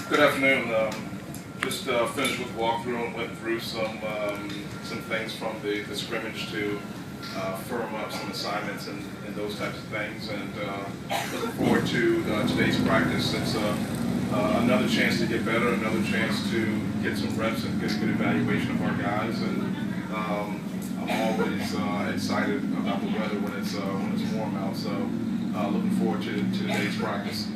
Good afternoon. Just finished with walkthrough and went through some things from the scrimmage to firm up some assignments and those types of things. And looking forward to today's practice. It's another chance to get better, another chance to get some reps and get a good evaluation of our guys. And I'm always excited about the weather when it's warm out. So looking forward to today's practice.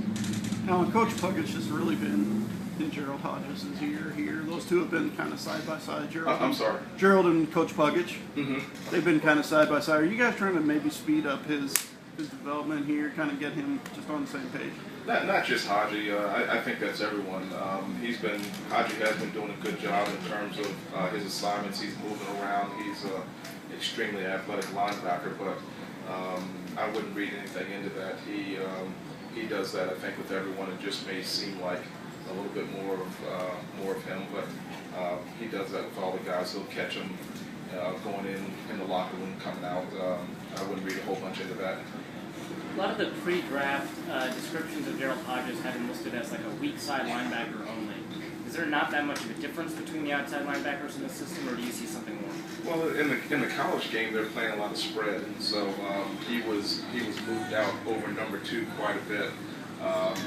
Now, Coach Puckett has really been in Gerald Hodges' ear here. Those two have been kind of side by side. I'm sorry. Gerald and Coach Puckett. Mm-hmm. They've been kind of side by side. Are you guys trying to maybe speed up his development here, kind of get him just on the same page? Not just Haji. I think that's everyone. Haji has been doing a good job in terms of his assignments. He's moving around. He's an extremely athletic linebacker, but I wouldn't read anything into that. He does that, I think, with everyone. It just may seem like a little bit more of him, but he does that with all the guys. He'll catch them going in the locker room, coming out. I wouldn't read a whole bunch into that. A lot of the pre-draft descriptions of Gerald Hodges have him listed as like a weak side linebacker only. Is there not that much of a difference between the outside linebackers in the system, or do you see something more? Well, in the college game, they're playing a lot of spread, and so he was moved out over number 2 quite a bit.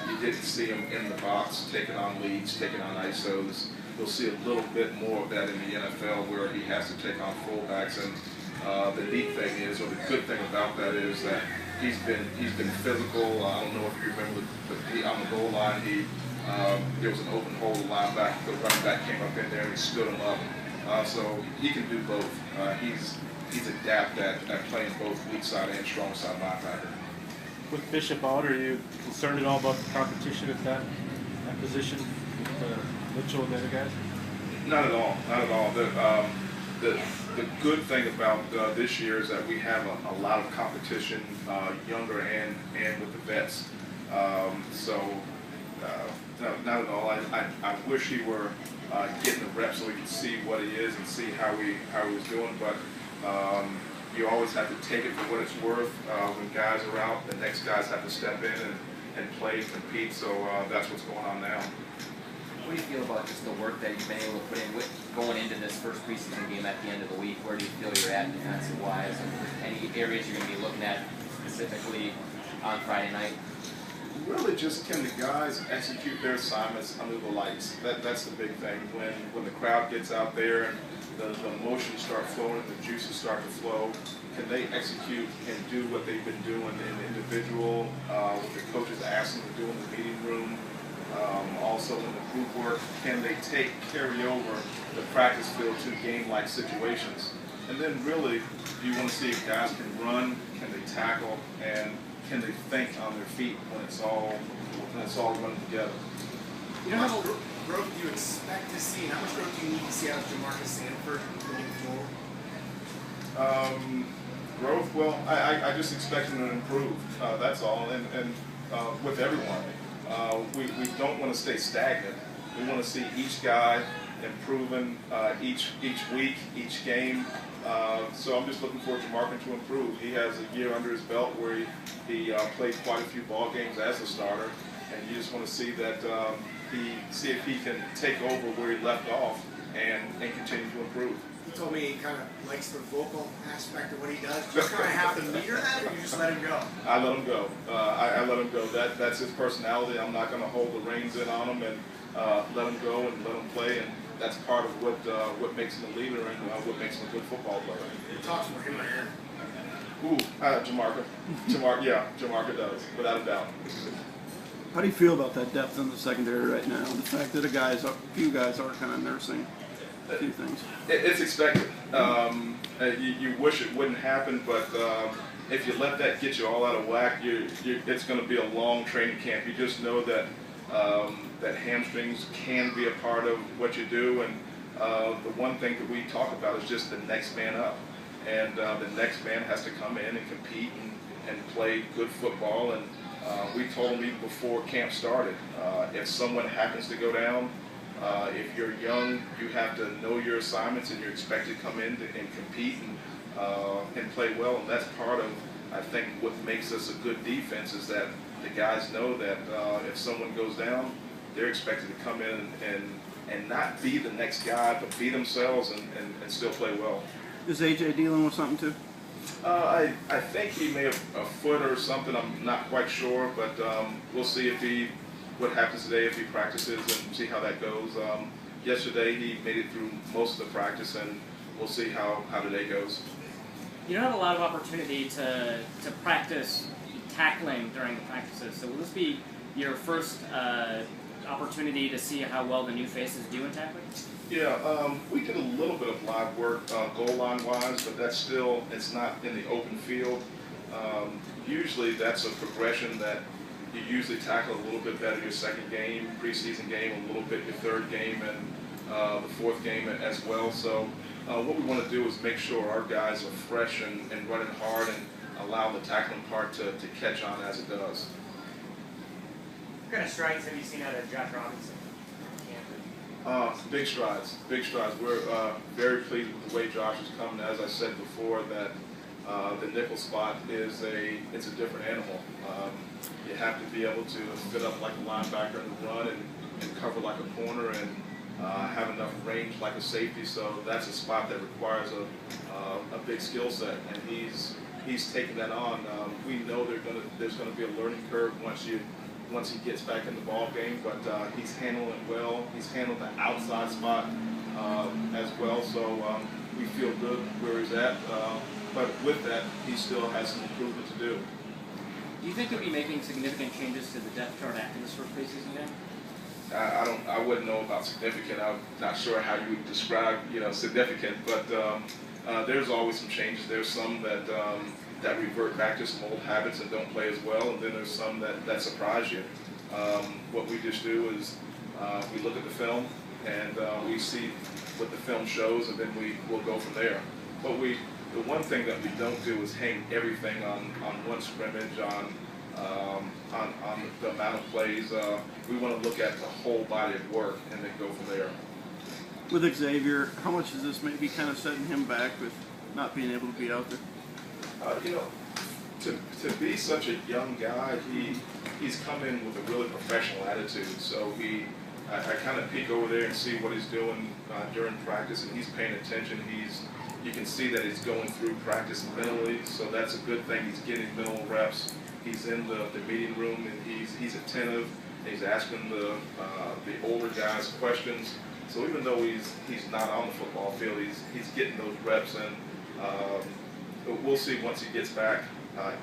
You didn't see him in the box taking on leads, taking on ISOs. You'll see a little bit more of that in the NFL where he has to take on fullbacks. And the neat thing is, or the good thing about that is that he's been physical. I don't know if you remember, but on the goal line, there was an open hole. The running back came up in there and he stood him up. So he can do both. He's adept at playing both weak side and strong side linebacker. With Bishop out, are you concerned at all about the competition at that position with Mitchell and the other guys? Not at all. Not at all. The good thing about this year is that we have a lot of competition, younger and with the vets. Not at all. I wish he were getting the reps so we could see what he is and see how he was doing, but you always have to take it for what it's worth. When guys are out, the next guys have to step in and play and compete, so that's what's going on now. What do you feel about just the work that you've been able to put in going into this first preseason game at the end of the week? Where do you feel you're at defensive-wise? And any areas you're going to be looking at specifically on Friday night? Really, just can the guys execute their assignments under the lights? That's the big thing. When the crowd gets out there and the emotions start flowing, the juices start to flow, can they execute and do what they've been doing in individual, what the coaches ask them to do in the meeting room? Also in the group work, can they carry over the practice field to game-like situations? And then really, you want to see if guys can run, can they tackle, and can they think on their feet when it's all running together? How much growth do you expect to see, and how much growth do you need to see out of Jamarcus Sanford moving forward? Growth, well, I just expect him to improve. That's all, and with everyone. We don't want to stay stagnant. We want to see each guy improving each week, each game. So I'm just looking forward to Jamarcus to improve. He has a year under his belt where he played quite a few ball games as a starter, and you just want to see that see if he can take over where he left off and continue to improve. He told me he kind of likes the vocal aspect of what he does. Do you kind of have to meter that, or you just let him go? I let him go. I let him go. That's his personality. I'm not going to hold the reins in on him and let him go and let him play. And that's part of what makes him a leader and what makes him a good football player. It talks for him or her. Jamarcus. Yeah, Jamarcus does, without a doubt. How do you feel about that depth in the secondary right now? The fact that a few guys are kind of nursing a few things. It's expected. You wish it wouldn't happen, but if you let that get you all out of whack, it's going to be a long training camp. You just know that that hamstrings can be a part of what you do, and the one thing that we talk about is just the next man up, and the next man has to come in and compete and play good football. And we told them even before camp started, if someone happens to go down, if you're young, you have to know your assignments, and you're expected to come in and compete and play well. And that's part of, I think, what makes us a good defense is that the guys know that if someone goes down, they're expected to come in and not be the next guy, but be themselves and still play well. Is AJ dealing with something too? I think he may have a foot or something. I'm not quite sure, but we'll see what happens today if he practices and see how that goes. Yesterday he made it through most of the practice, and we'll see how today goes. You don't have a lot of opportunity to practice tackling during the practices, so will this be your first opportunity to see how well the new faces do in tackling? Yeah, we did a little bit of live work goal line wise, but it's not in the open field. Usually that's a progression that you usually tackle a little bit better your second game, preseason game, a little bit your third game, and the fourth game as well. So what we want to do is make sure our guys are fresh and running hard and allow the tackling part to catch on as it does. What kind of strides have you seen out of Josh Robinson? Big strides, big strides. We're very pleased with the way Josh is coming. As I said before, that the nickel spot it's a different animal. You have to be able to fit up like a linebacker and run and cover like a corner and have enough range like a safety. So that's a spot that requires a big skill set, and he's taking that on. We know there's gonna be a learning curve once he gets back in the ball game, but he's handling it well. He's handled the outside spot as well, so we feel good where he's at. But with that, he still has some improvement to do. Do you think you'll be making significant changes to the depth chart after this first preseason game? I wouldn't know about significant. I'm not sure how you would describe, significant, but there's always some changes. There's some that revert back to some old habits and don't play as well, and then there's some that surprise you. What we just do is we look at the film and we see what the film shows, and then we'll go from there. But the one thing that we don't do is hang everything on one scrimmage, on the amount of plays. We want to look at the whole body of work and then go from there. With Xavier, how much is this maybe kind of setting him back with not being able to be out there? To be such a young guy, he's come in with a really professional attitude. So I kind of peek over there and see what he's doing during practice, and he's paying attention. You can see that he's going through practice mentally, so that's a good thing. He's getting mental reps. He's in the meeting room, and he's attentive. He's asking the older guys questions. So even though he's not on the football field, he's getting those reps, and we'll see once he gets back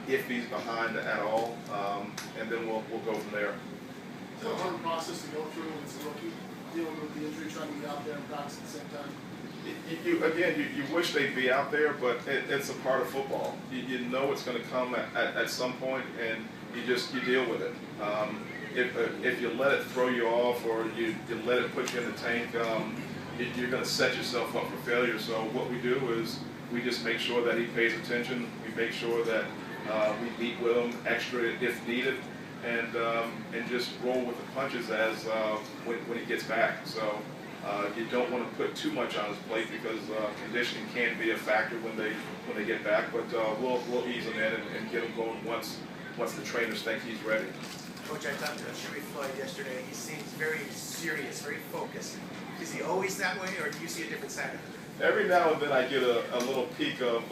if he's behind at all, and then we'll go from there. Is it a hard process to go through as a rookie, dealing with the injury, trying to be out there and practice at the same time? You wish they'd be out there, but it's a part of football. You know it's going to come at some point, and you deal with it. If you let it throw you off, or you let it put you in the tank, you're going to set yourself up for failure. So what we do is we just make sure that he pays attention. We make sure that we meet with him extra if needed, and just roll with the punches as when he gets back. So. You don't want to put too much on his plate, because conditioning can be a factor when they get back. But we'll ease him in and get him going once the trainers think he's ready. Coach, I talked to Sharif Floyd yesterday. He seems very serious, very focused. Is he always that way, or do you see a different side of him? Every now and then I get a little peek of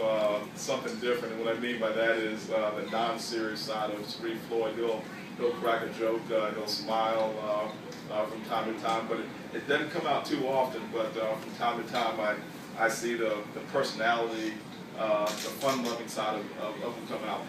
something different, and what I mean by that is the non-serious side of Sharif Floyd. He'll crack a joke, he'll smile from time to time, but it doesn't come out too often. But from time to time, I see the personality, the fun-loving side of him come out.